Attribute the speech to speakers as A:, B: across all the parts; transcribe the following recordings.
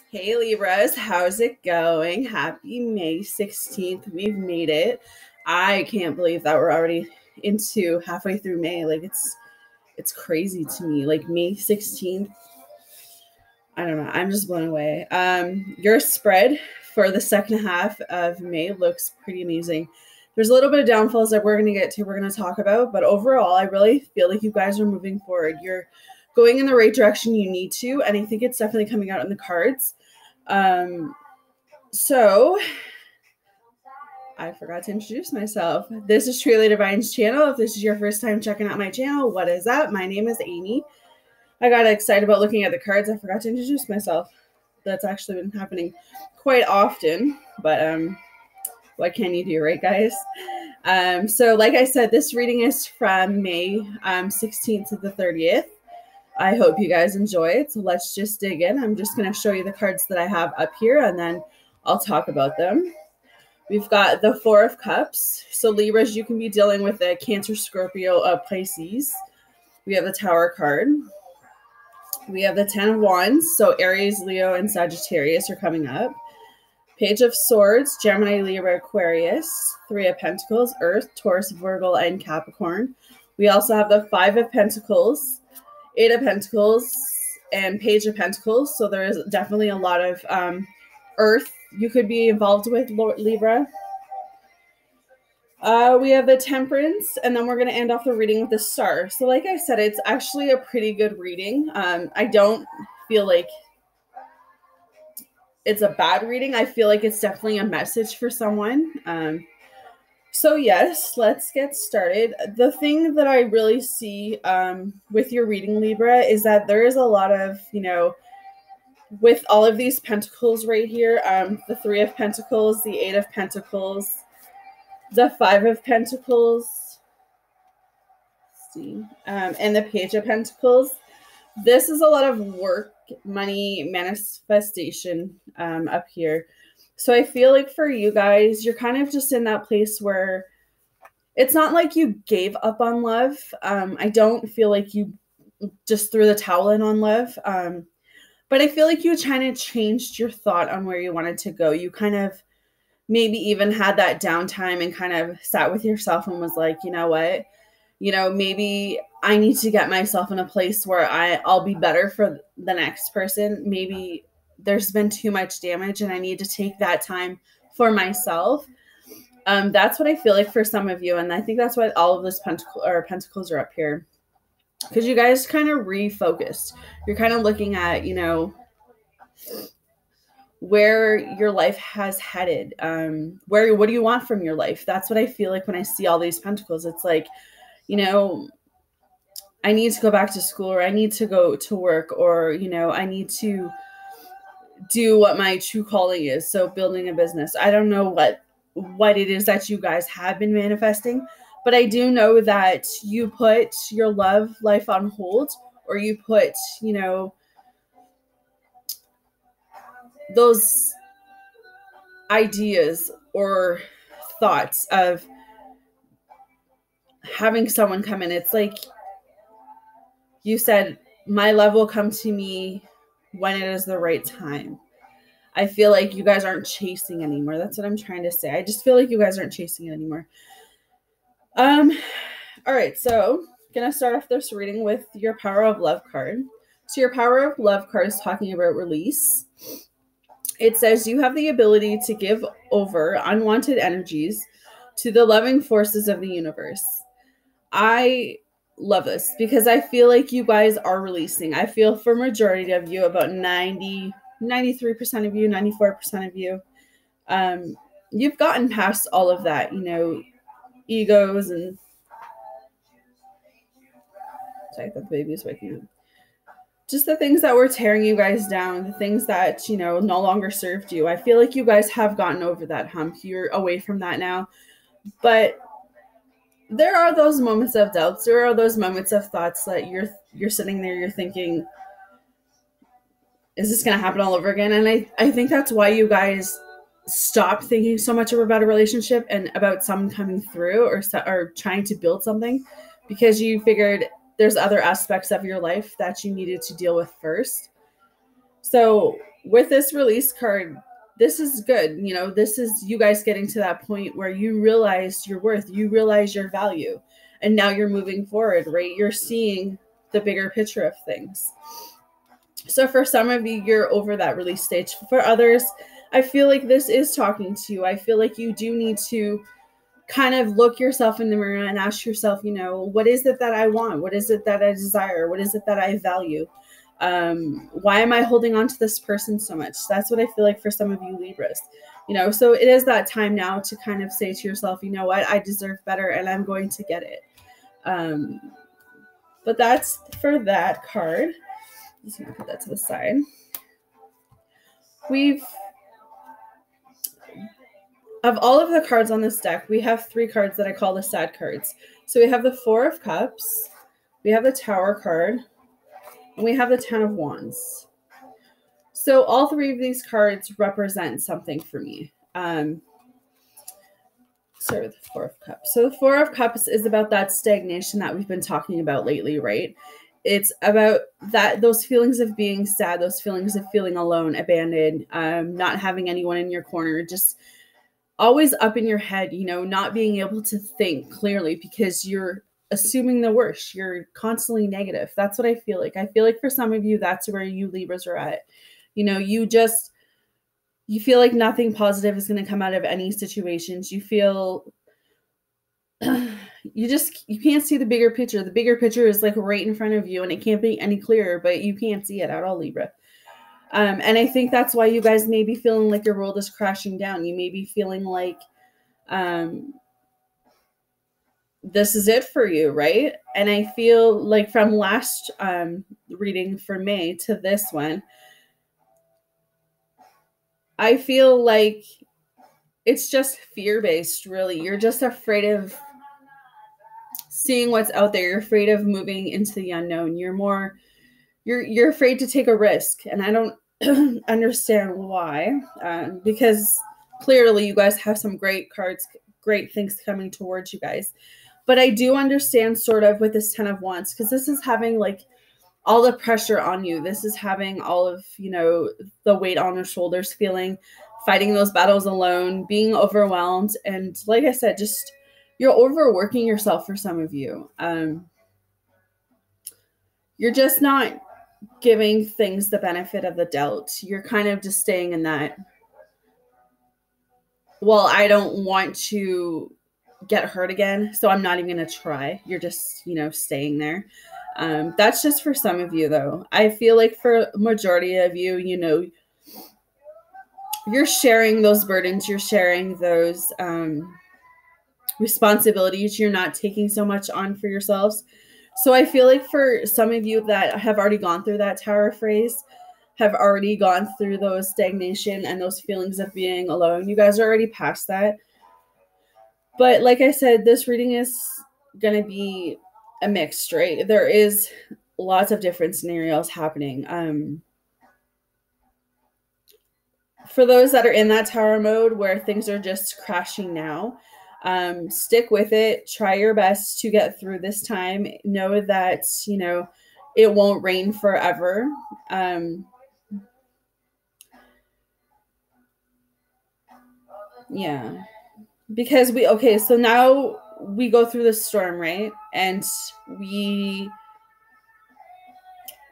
A: Hey Libras, how's it going? Happy May 16th. We've made it. I can't believe that we're already into halfway through May. Like it's crazy to me. Like May 16th. I don't know. I'm just blown away. Your spread for the second half of May looks pretty amazing. There's a little bit of downfalls that we're going to talk about, but overall, I really feel like you guys are moving forward. You're going in the right direction you need to, and I think it's definitely coming out in the cards. So I forgot to introduce myself. This is Truly Divine's channel. If this is your first time checking out my channel, what is up? My name is Amy. I got excited about looking at the cards. I forgot to introduce myself. That's actually been happening quite often, but what can you do, right, guys? So like I said, this reading is from May 16th to the 30th. I hope you guys enjoy it. So let's just dig in. I'm just going to show you the cards that I have up here, and then I'll talk about them. We've got the Four of Cups. So Libras, you can be dealing with a Cancer, Scorpio, Pisces. We have the Tower card. We have the Ten of Wands. So Aries, Leo, and Sagittarius are coming up. Page of Swords, Gemini, Libra, Aquarius. Three of Pentacles, Earth, Taurus, Virgo, and Capricorn. We also have the Five of Pentacles, Eight of Pentacles, and Page of Pentacles. So there is definitely a lot of Earth you could be involved with, Libra. We have the Temperance, and then we're going to end off the reading with the Star. So like I said, it's actually a pretty good reading. I don't feel like it's a bad reading. I feel like it's definitely a message for someone. So yes, let's get started. The thing that I really see with your reading, Libra, is that there is a lot of, with all of these pentacles right here, the Three of Pentacles, the Eight of Pentacles, the Five of Pentacles, and the Page of Pentacles. This is a lot of work, money, manifestation up here. So I feel like for you guys, you're kind of just in that place where it's not like you gave up on love. I don't feel like you just threw the towel in on love. But I feel like you kind of changed your thought on where you wanted to go. You kind of maybe even had that downtime and kind of sat with yourself and was like, you know what? Maybe I need to get myself in a place where I'll be better for the next person. Maybe there's been too much damage and I need to take that time for myself. That's what I feel like for some of you. And I think that's why all of this pentacles are up here. Because you guys kind of refocused. You're kind of looking at, where your life has headed. What do you want from your life? That's what I feel like when I see all these pentacles. It's like, I need to go back to school, or I need to go to work, or, I need to do what my true calling is. So building a business. I don't know what it is that you guys have been manifesting, but I do know that you put your love life on hold, or you put, those ideas or thoughts of having someone come in. It's like you said, my love will come to me when it is the right time. I feel like you guys aren't chasing anymore. That's what I'm trying to say. I just feel like you guys aren't chasing it anymore. All right, so I'm going to start off this reading with your Power of Love card. So your Power of Love card is talking about release. It says you have the ability to give over unwanted energies to the loving forces of the universe. I love this because I feel like you guys are releasing. I feel for majority of you, about 93% of you, 94% of you, you've gotten past all of that, egos and... Sorry, the baby's waking up. Just the things that were tearing you guys down, the things that, no longer served you. I feel like you guys have gotten over that hump. You're away from that now. But there are those moments of doubts. There are those moments of thoughts that you're sitting there, you're thinking, is this going to happen all over again? And I think that's why you guys stopped thinking so much about a relationship and about someone coming through or trying to build something, because you figured there's other aspects of your life that you needed to deal with first. So with this release card, this is good. You know, this is you guys getting to that point where you realize your worth, you realize your value, and now you're moving forward, right? You're seeing the bigger picture of things. So for some of you, you're over that release stage. For others, I feel like this is talking to you. I feel like you do need to kind of look yourself in the mirror and ask yourself, you know, what is it that I want? What is it that I desire? What is it that I value? Why am I holding on to this person so much? That's what I feel like for some of you Libras, you know, so it is that time now to kind of say to yourself, you know what, I deserve better and I'm going to get it. But that's for that card. I'm just going to put that to the side. Of all of the cards on this deck, we have 3 cards that I call the sad cards. So we have the 4 of Cups, we have the Tower card, and we have the 10 of Wands. So all 3 of these cards represent something for me. Start with the 4 of Cups. So the 4 of Cups is about that stagnation that we've been talking about lately, right? It's about those feelings of being sad, those feelings of feeling alone, abandoned, not having anyone in your corner, just always up in your head, you know, not being able to think clearly because you're assuming the worst. You're constantly negative. That's what I feel like. I feel like for some of you, that's where you Libras are at. You know, you feel like nothing positive is going to come out of any situations. You feel you can't see the bigger picture. The bigger picture is like right in front of you and it can't be any clearer, but you can't see it at all, Libra. And I think that's why you guys may be feeling like your world is crashing down. You may be feeling like this is it for you, right? And I feel like from last reading for May to this one, I feel like it's just fear-based, really. You're just afraid of seeing what's out there. You're afraid of moving into the unknown. You're afraid to take a risk. And I don't understand why, because clearly you guys have some great cards, great things coming towards you guys. But I do understand sort of with this 10 of Wands, because this is having like all the pressure on you. This is having all of, you know, the weight on your shoulders, fighting those battles alone, being overwhelmed. And like I said, just you're overworking yourself for some of you. You're just not giving things the benefit of the doubt. You're kind of just staying in that, well, I don't want to get hurt again, so I'm not even going to try. You're just, you know, staying there. That's just for some of you, though. I feel like for majority of you, you know, you're sharing those burdens. You're sharing those responsibilities. You're not taking so much on for yourselves. So I feel like for some of you that have already gone through that Tower phrase, have already gone through those stagnation and those feelings of being alone, you guys are already past that. But like I said, this reading is going to be a mixed, right? There is lots of different scenarios happening. For those that are in that Tower mode where things are just crashing now, stick with it. Try your best to get through this time. Know that, you know, it won't rain forever. Yeah. Because so now we go through the storm, right? And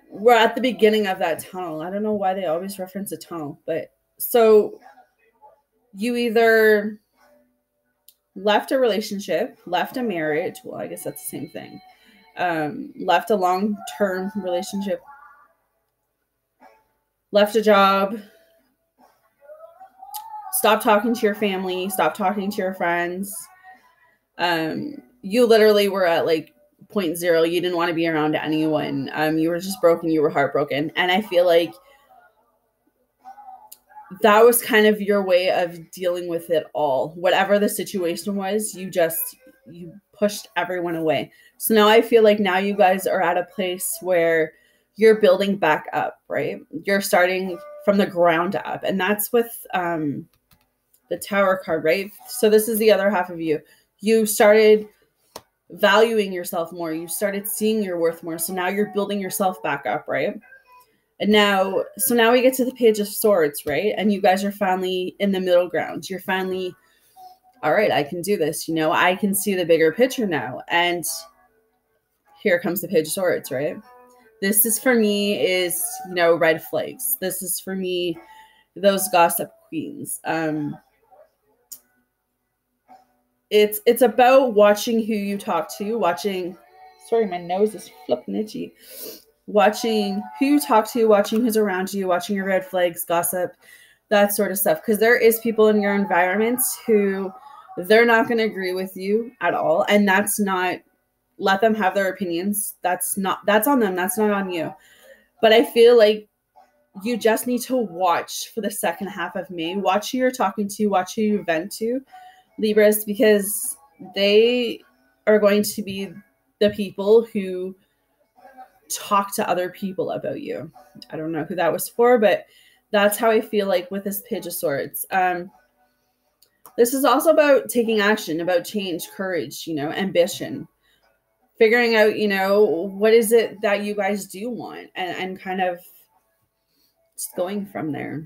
A: we're at the beginning of that tunnel. I don't know why they always reference a tunnel, but so you either left a relationship, left a marriage. Well, I guess that's the same thing. Left a long-term relationship, left a job, stop talking to your family, stop talking to your friends. You literally were at like 0.0. You didn't want to be around anyone. You were just broken. You were heartbroken. And I feel like that was kind of your way of dealing with it all. Whatever the situation was, you pushed everyone away. So now I feel like now you guys are at a place where you're building back up, right? You're starting from the ground up. And that's with the Tower card, right? So this is the other half of you. You started valuing yourself more. You started seeing your worth more. So now you're building yourself back up, right? And now, so now we get to the Page of Swords, right? And you guys are finally in the middle ground. You're finally, all right, I can do this. You know, I can see the bigger picture now. And here comes the Page of Swords, right? This is for me is, you know, red flags. This is for me, those gossip queens. It's about watching who you talk to, watching, sorry, my nose is flipping itchy. Watching who you talk to, watching who's around you, watching your red flags, gossip, that sort of stuff. Because there is people in your environment who they're not going to agree with you at all. And that's not, let them have their opinions. That's on them. That's not on you. But I feel like you just need to watch for the second half of May. Watch who you're talking to, watch who you vent to, Libras, because they are going to be the people who talk to other people about you. I don't know who that was for, but that's how I feel like with this Page of Swords. This is also about taking action, about change, courage, you know, ambition, figuring out, you know, what is it that you guys do want, and kind of just going from there.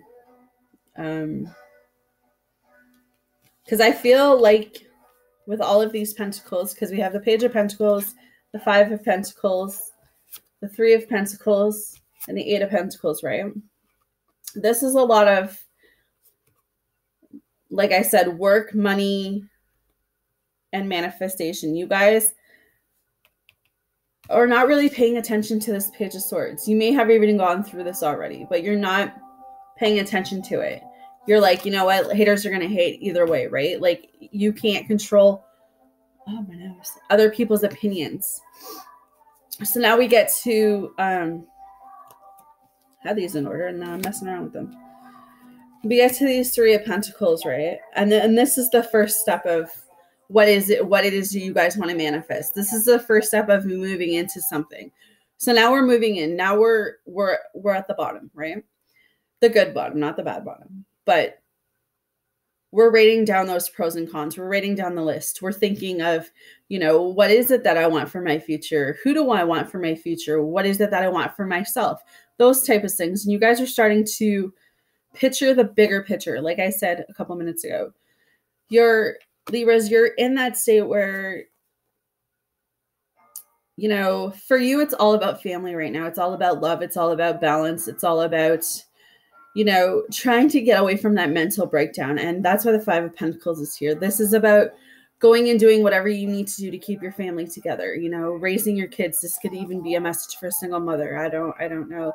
A: Because I feel like with all of these pentacles, because we have the Page of Pentacles, the Five of Pentacles, the Three of Pentacles, and the Eight of Pentacles, right? This is a lot of, like I said, work, money, and manifestation. You guys are not really paying attention to this Page of Swords. You may have even gone through this already, but you're not paying attention to it. You're like, you know what? Haters are going to hate either way, right? Like, you can't control, oh my nose, other people's opinions. So now we get to have these in order, and now I'm messing around with them. We get to these Three of Pentacles, right? And this is the first step of what it is you guys want to manifest. This is the first step of moving into something. So now we're moving in. Now we're at the bottom, right? The good bottom, not the bad bottom. But we're writing down those pros and cons. We're writing down the list. We're thinking of, you know, what is it that I want for my future? Who do I want for my future? What is it that I want for myself? Those type of things. And you guys are starting to picture the bigger picture. Like I said a couple minutes ago, you're Libras, you're in that state where, you know, for you, it's all about family right now. It's all about love. It's all about balance. It's all about, you know, trying to get away from that mental breakdown. And that's why the Five of Pentacles is here. This is about going and doing whatever you need to do to keep your family together, you know, raising your kids. This could even be a message for a single mother. I don't know.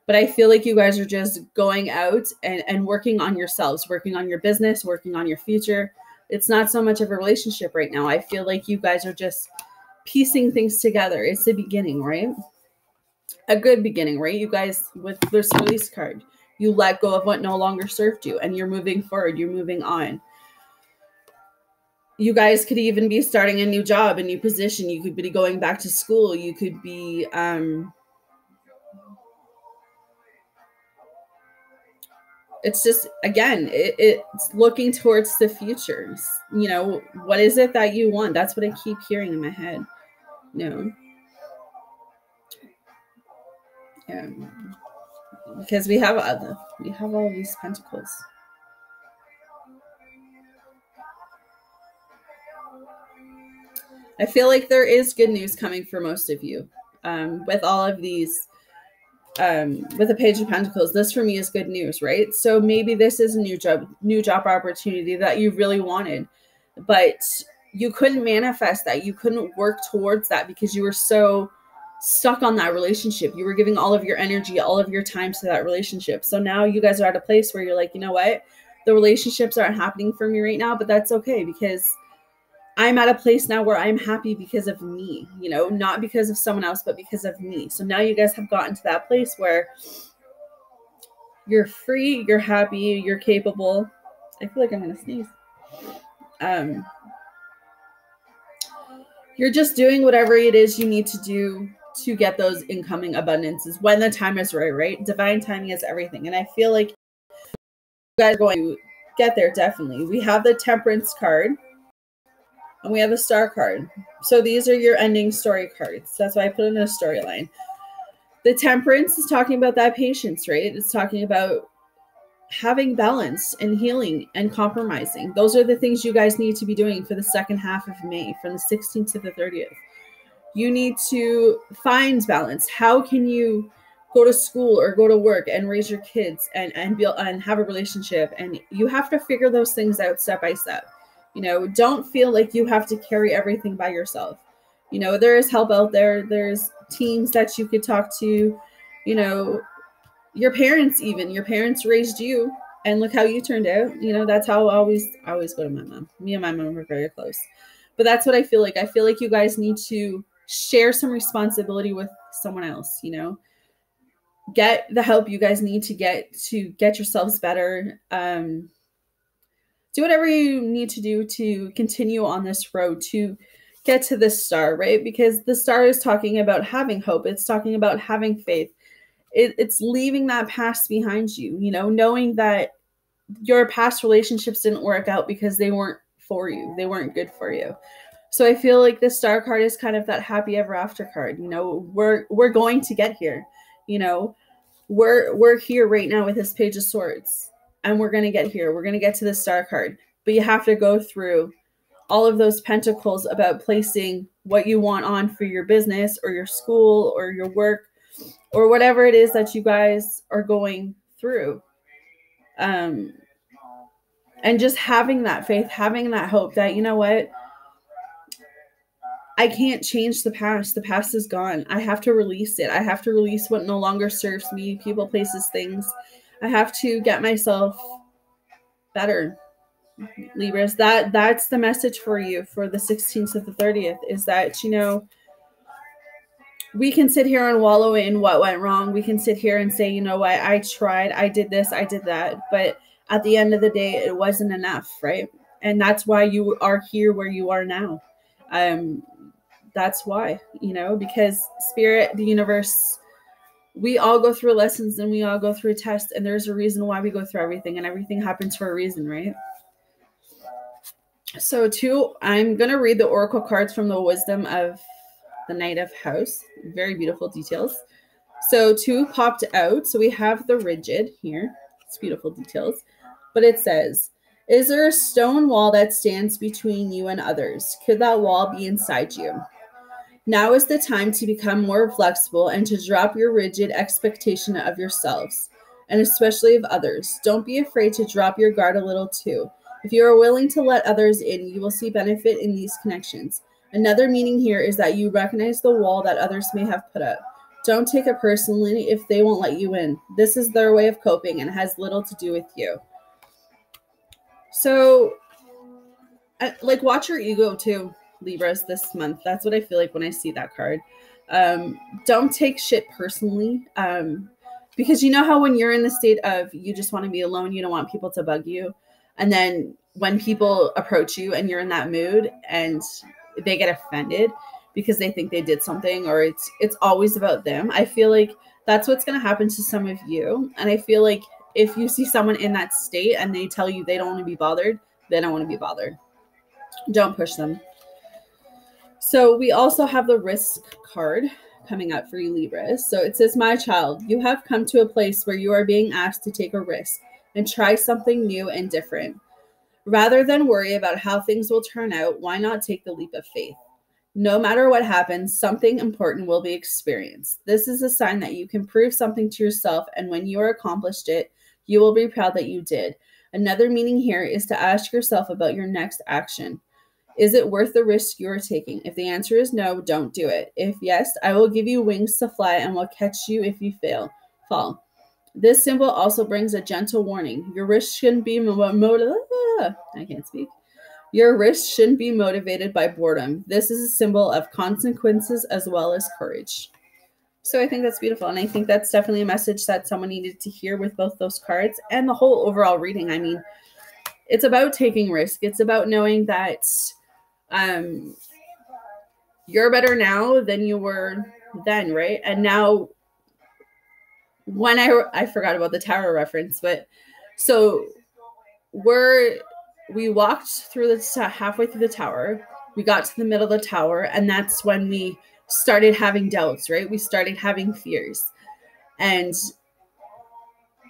A: But I feel like you guys are just going out and working on yourselves, working on your business, working on your future. It's not so much of a relationship right now. I feel like you guys are just piecing things together. It's the beginning, right? A good beginning, right? You guys, with this release card, you let go of what no longer served you, and you're moving forward. You're moving on. You guys could even be starting a new job, a new position. You could be going back to school. You could be, it's just, again, it's looking towards the future. You know, what is it that you want? That's what I keep hearing in my head. You know? Yeah. Because we have all of these pentacles. I feel like there is good news coming for most of you. With all of these, with the Page of Pentacles, this for me is good news, right? So maybe this is a new job opportunity that you really wanted, but you couldn't manifest that. You couldn't work towards that because you were so stuck on that relationship. You were giving all of your energy, all of your time to that relationship. So now you guys are at a place where you're like, you know what? The relationships aren't happening for me right now, but that's okay because I'm at a place now where I'm happy because of me, you know, not because of someone else, but because of me. So now you guys have gotten to that place where you're free, you're happy, you're capable. I feel like I'm going to sneeze. You're just doing whatever it is you need to do to get those incoming abundances when the time is right, right? Divine timing is everything. And I feel like you guys are going to get there, definitely. We have the Temperance card. And we have a Star card. So these are your ending story cards. That's why I put in a storyline. The Temperance is talking about that patience, right? It's talking about having balance and healing and compromising. Those are the things you guys need to be doing for the second half of May, from the 16th to the 30th. You need to find balance. How can you go to school or go to work and raise your kids and build and have a relationship? And you have to figure those things out step by step. You know, don't feel like you have to carry everything by yourself. You know, there is help out there. There's teams that you could talk to. You know, your parents, even your parents raised you, and look how you turned out. You know, that's how I always go to my mom. Me and my mom were very close. But that's what I feel like. I feel like you guys need to share some responsibility with someone else, you know. Get the help you guys need to get yourselves better. Do whatever you need to do to continue on this road to get to this star, right? Because the star is talking about having hope. It's talking about having faith. It's leaving that past behind you, you know, knowing that your past relationships didn't work out because they weren't for you. They weren't good for you. So I feel like the star card is kind of that happy ever after card. You know, we're going to get here. You know, we're here right now with this Page of Swords, and we're going to get here. We're going to get to the star card. But you have to go through all of those pentacles about placing what you want on for your business or your school or your work or whatever it is that you guys are going through. And just having that faith, having that hope that, you know what, I can't change the past. The past is gone. I have to release it. I have to release what no longer serves me, people, places, things. I have to get myself better. Libras, that's the message for you for the 16th to the 30th, is that, you know, we can sit here and wallow in what went wrong. We can sit here and say, you know what, I tried, I did this, I did that. But at the end of the day, it wasn't enough, right? And that's why you are here where you are now. That's why, you know, because Spirit, the universe, we all go through lessons and we all go through tests, and there's a reason why we go through everything, and everything happens for a reason, right? So I'm going to read the oracle cards from the wisdom of the Knight of House. Very beautiful details. So 2 popped out. So we have the Rigid here. It's beautiful details. But it says, is there a stone wall that stands between you and others? Could that wall be inside you? Now is the time to become more flexible and to drop your rigid expectation of yourselves, and especially of others. Don't be afraid to drop your guard a little too. If you are willing to let others in, you will see benefit in these connections. Another meaning here is that you recognize the wall that others may have put up. Don't take it personally if they won't let you in. This is their way of coping and has little to do with you. So, like, watch your ego too, Libras, this month. That's what I feel like when I see that card. Don't take shit personally. Because you know how when you're in the state of you just want to be alone, you don't want people to bug you. And then when people approach you and you're in that mood and they get offended because they think they did something, or it's always about them. I feel like that's what's going to happen to some of you. And I feel like if you see someone in that state and they tell you they don't want to be bothered, they don't want to be bothered. Don't push them. So we also have the Risk card coming up for you, Libras. So it says, my child, you have come to a place where you are being asked to take a risk and try something new and different. Rather than worry about how things will turn out, why not take the leap of faith? No matter what happens, something important will be experienced. This is a sign that you can prove something to yourself, and when you are accomplished it, you will be proud that you did. Another meaning here is to ask yourself about your next action. Is it worth the risk you are taking? If the answer is no, don't do it. If yes, I will give you wings to fly and will catch you if you fall. This symbol also brings a gentle warning. Your risk shouldn't be Your risk shouldn't be motivated by boredom. This is a symbol of consequences as well as courage. So I think that's beautiful. And I think that's definitely a message that someone needed to hear with both those cards and the whole overall reading. I mean, it's about taking risk. It's about knowing that you're better now than you were then, right? And now, when I forgot about the tower reference, but so we walked through halfway through the tower. We got to the middle of the tower, and that's when we started having doubts, right? We started having fears. And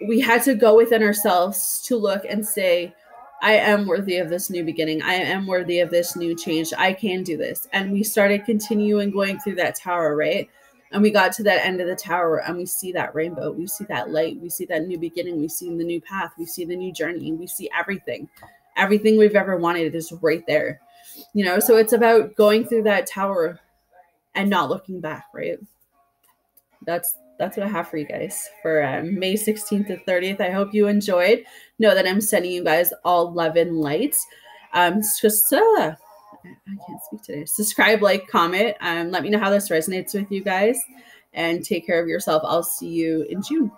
A: we had to go within ourselves to look and say, I am worthy of this new beginning. I am worthy of this new change. I can do this. And we started continuing going through that tower, right? And we got to that end of the tower and we see that rainbow. We see that light. We see that new beginning. We see the new path. We see the new journey. We see everything. Everything we've ever wanted is right there. You know, so it's about going through that tower and not looking back, right? That's what I have for you guys for May 16th to 30th. I hope you enjoyed. Know that I'm sending you guys all love and light. Just I can't speak today. Subscribe, like, comment. Let me know how this resonates with you guys. And take care of yourself. I'll see you in June.